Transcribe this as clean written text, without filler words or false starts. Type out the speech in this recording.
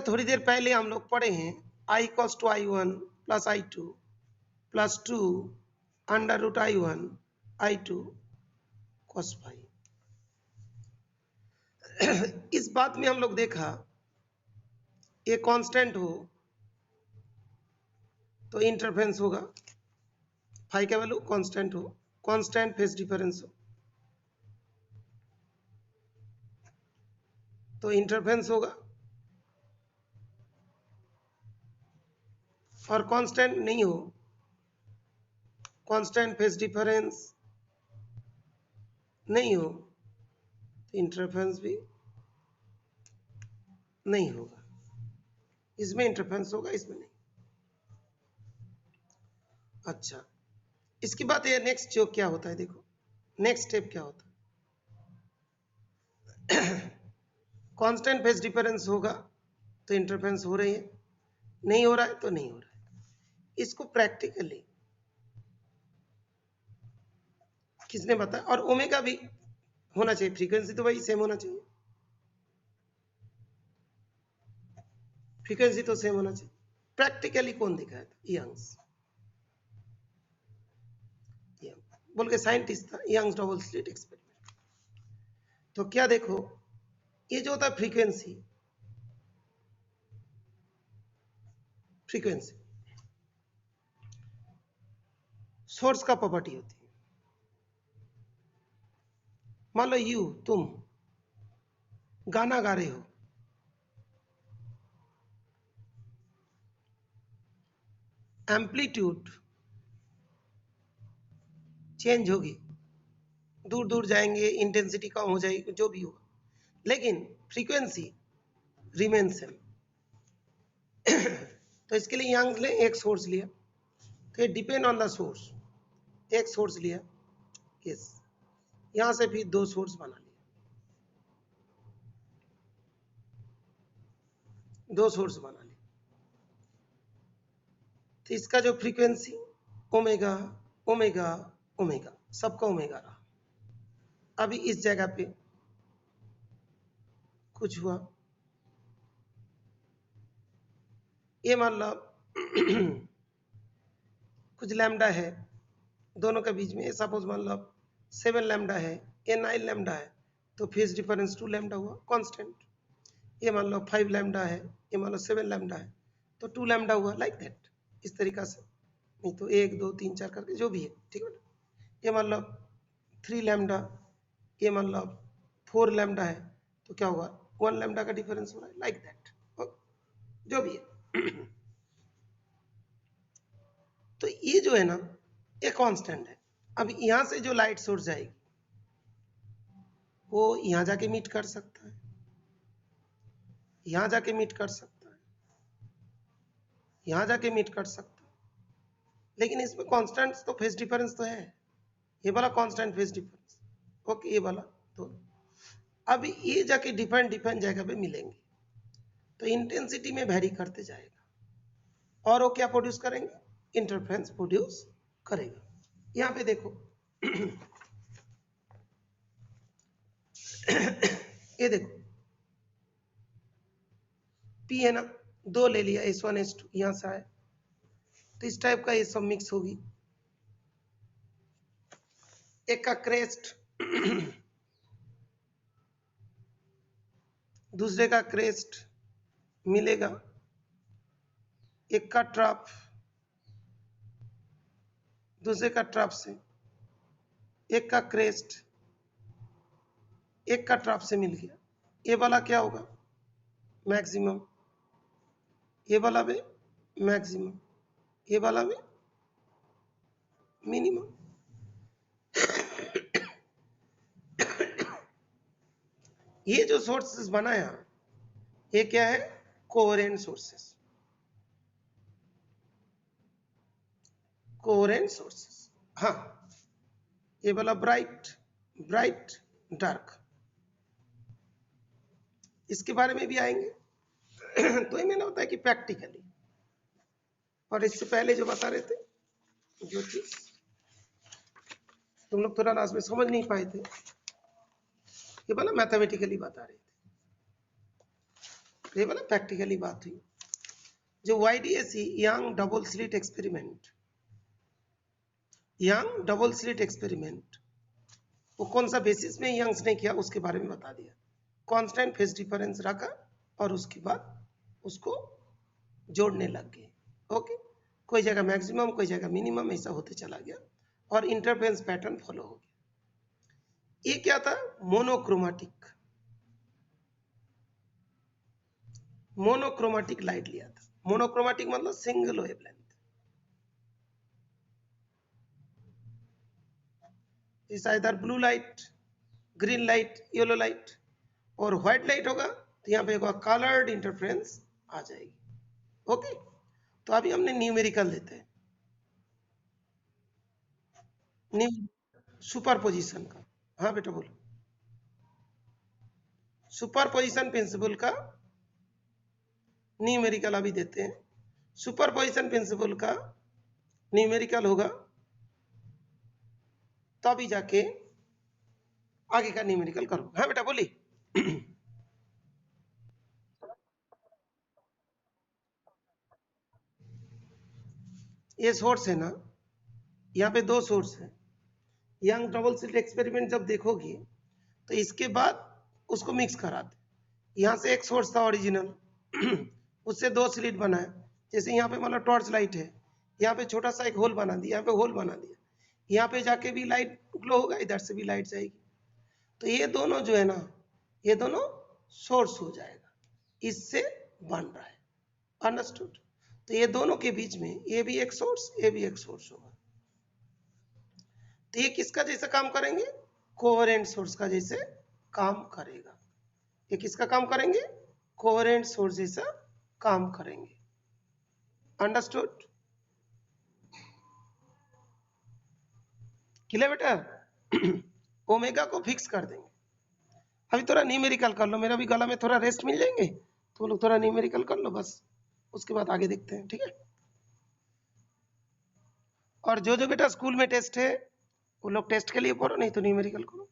थोड़ी देर पहले हम लोग पढ़े हैं i cos to i1 plus i2 plus 2 under root i1 i2 cos phi. इस बात में हम लोग देखा ये कांस्टेंट हो तो इंटरफेरेंस होगा, फाई का वैल्यू कांस्टेंट हो, कांस्टेंट फेज डिफरेंस हो तो इंटरफेरेंस होगा, और कांस्टेंट नहीं हो, कांस्टेंट फेज डिफरेंस नहीं हो तो इंटरफेरेंस भी नहीं होगा। इसमें इंटरफेरेंस होगा, इसमें नहीं। अच्छा, इसके बाद ये नेक्स्ट जो क्या होता है, देखो नेक्स्ट स्टेप क्या होता है। कांस्टेंट फेज डिफरेंस होगा तो इंटरफेरेंस हो रही है, नहीं हो रहा है तो नहीं हो रहा है। इसको प्रैक्टिकली किसने बताया? और ओमेगा भी होना चाहिए, फ्रीक्वेंसी तो भाई सेम होना चाहिए, फ्रीक्वेंसी तो सेम होना चाहिए। प्रैक्टिकली कौन दिखाया था? यंग्स, बोल के साइंटिस्ट था, यंग्स डबल स्लिट एक्सपेरिमेंट। तो क्या देखो, ये जो होता है फ्रीक्वेंसी, फ्रीक्वेंसी सोर्स का प्रॉपर्टी होती है। मान लो तुम गाना गा रहे हो, एम्पलीट्यूड चेंज होगी, दूर दूर जाएंगे, इंटेंसिटी कम हो जाएगी, जो भी होगा, लेकिन फ्रीक्वेंसी रिमेन सेम। तो इसके लिए यंग्स ने एक सोर्स लिया, तो ये डिपेंड ऑन द सोर्स, एक सोर्स लिया, यस, यहां से फिर दो सोर्स बना लिया, दो सोर्स बना लिया। तो इसका जो फ्रीक्वेंसी ओमेगा ओमेगा ओमेगा, सबका ओमेगा रहा। अभी इस जगह पे कुछ हुआ, ये मान लो कुछ लैम्डा है दोनों के बीच में, सपोज मान लो 7 लैम्डा है, ये 9 लैम्डा है, तो फेज डिफरेंस 2 लैम्डा हुआ कांस्टेंट। ये मान लो 5 लैम्डा है, ये मान लो 7 लैम्डा है, तो 2 लैम्डा हुआ, लाइक दैट, इस तरीका से, नहीं तो 1 2 3 4 करके जो भी है, ठीक है। ये मान लो 3 लैम्डा, ये मान लो 4 लैम्डा है, तो क्या होगा, 1 लैम्डा का डिफरेंस हो रहा है, लाइक दैट, जो भी है। तो ये जो है ना, ये कांस्टेंट है। अब यहां से जो लाइट सोर्स जाएगी वो यहां जाके मीट कर सकता है, यहां जाके मीट कर सकता है, यहां जाके मीट कर सकता है, लेकिन इसमें कांस्टेंट तो फेज डिफरेंस तो है, ये वाला कांस्टेंट फेज डिफरेंस, ओके, ये वाला दोनों। अब ये जाके डिफरेंट डिफरेंट जगह पे मिलेंगे, तो इंटेंसिटी में वेरी करते जाएगा, और वो क्या प्रोड्यूस करेंगे, इंटरफेरेंस प्रोड्यूस करेगा। यहां पे देखो, ये देखो P है ना, दो ले लिया, S1 S2 यहां से आए, तो इस टाइप का ये सब मिक्स होगी। एक का क्रेस्ट दूसरे का क्रेस्ट मिलेगा, एक का ट्रफ दूसरे का ट्रफ से, एक का क्रेस्ट एक का ट्रफ से मिल गया, ये वाला क्या होगा, मैक्सिमम, ये वाला भी मैक्सिमम, ये वाला भी मिनिमम। ये जो सोर्सेस बनाया, ये क्या है, कोहेरेंट सोर्सेस, कोहेरेंट सोर्सेस। हाँ, ये वाला ब्राइट ब्राइट डार्क, इसके बारे में भी आएंगे। तो ये मैंने होता है कि प्रैक्टिकली, और इससे पहले जो बता रहे थे, जो चीज तुम लोग थोड़ा लास्ट में समझ नहीं पाए थे, ये वाला मैथमेटिकली बता रहे थे। ये वाला प्रैक्टिकली बात हुई। जो YDSE young double slit experiment, young double slit experiment, वो कौन सा बेसिस में यंग्स ने किया उसके बारे में बता दिया। कांस्टेंट फेज डिफरेंस रखा और उसके बाद उसको जोड़ने लग गए। ओके, कोई जगह मैक्सिमम कोई जगह मिनिमम ऐसा होते चला गया और इंटरफेरेंस पैटर्न फॉलो हो गया। ये क्या था? मोनोक्रोमेटिक, मोनोक्रोमेटिक लाइट लिया था। मोनोक्रोमेटिक मतलब सिंगल वेवलेंथ। इस इधर blue light, green light, yellow light और व्हाइट लाइट होगा तो यहाँ पे कलर्ड इंटरफेरेंस आ जाएगी। ओके, तो अभी हमने न्यूमेरिकल लेते हैं, सुपरपोजिशन का। हाँ बेटा बोलो। सुपरपोजिशन प्रिंसिपल का न्यूमेरिकल अभी देते हैं। सुपरपोजिशन प्रिंसिपल का न्यूमेरिकल होगा तभी जाके आगे का न्यूमेरिकल करो। हाँ बेटा बोली। ये सोर्स है ना, यहाँ पे दो सोर्स है। यंग डबल स्लिट एक्सपेरिमेंट जब देखोगे तो इसके बाद उसको मिक्स कराते। यहाँ से एक सोर्स था ओरिजिनल, उससे दो स्लिट बनाया। जैसे यहाँ पे मतलब टॉर्च लाइट है, यहाँ पे छोटा सा एक होल बना दिया, यहाँ पे होल बना दिया, यहाँ पे जाके भी लाइट ग्लो होगा, इधर से भी लाइट जाएगी। तो ये दोनों जो है ना, ये दोनों सोर्स हो जाएगा, इससे बन रहा है। अंडरस्टूड? तो ये दोनों के बीच में ये भी एक सोर्स, ये भी एक सोर्स होगा। तो ये किसका जैसे काम करेंगे? कोहेरेंट सोर्स का जैसे काम करेगा। ये किसका काम करेंगे? कोहेरेंट सोर्स जैसा काम करेंगे। अंडरस्टूड? क्लियर बेटा? ओमेगा को फिक्स कर देंगे। अभी थोड़ा न्यूमेरिकल कर लो, मेरा भी गला में थोड़ा रेस्ट मिल जाएंगे, तो लोग थोड़ा न्यूमेरिकल कर लो बस, उसके बाद आगे देखते हैं। ठीक है? और जो जो बेटा स्कूल में टेस्ट है वो लोग टेस्ट के लिए पढ़ो, नहीं तो न्यूमेरिकल करो।